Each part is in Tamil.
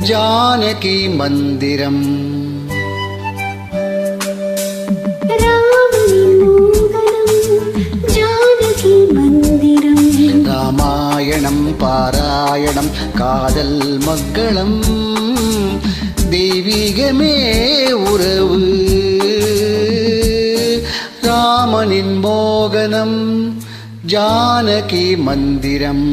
ஜானகி மந்திரம். ராமாயணம் பாராயணம் காதல் மங்களம் தெய்வீகமே உறவு. ராமனின் மோகனம் ஜானகி மந்திரம்.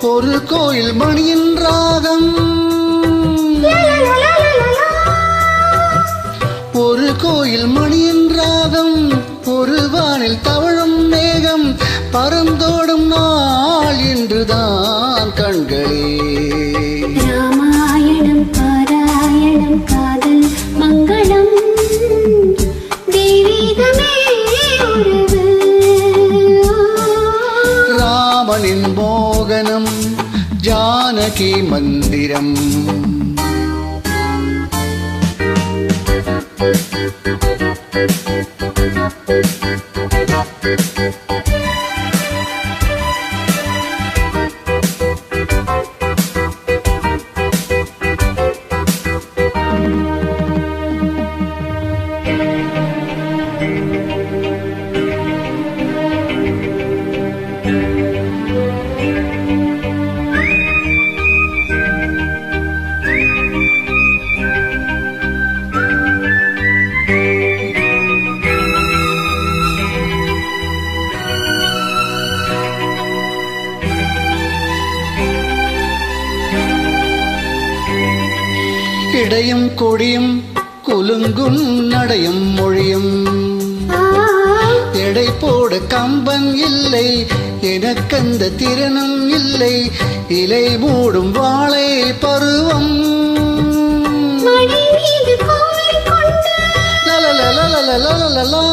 ஒரு கோயில் மணியின் ராகம், ஒரு கோயில் மணியின் ராகம், ஒரு வானில் தவழும் மேகம், பறந்தோடும் நாள் என்றுதான் கண்களே. ராமாயணம் பாராயணம் காதல் மங்களம் தெய்வீகமே உறவு. ராமனின் மோகனம் ஜானகி மந்திரம். இடையும் கொடியும் குலுங்கும் நடையும் மொழியும், எடை போட கம்பன் இல்லை எனக்கந்த திறனும் இல்லை, இலை மூடும் வாழை பருவம். லலலலலலலலலலா.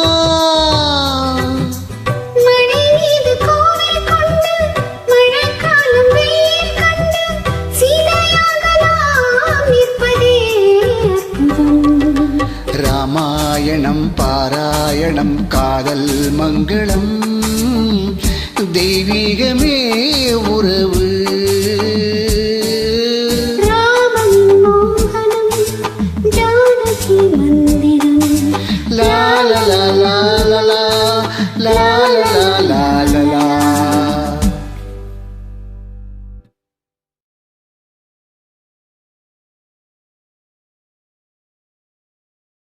ராமாயணம் பாராயணம் காதல் மங்களம் தெய்வீகமே உறவு.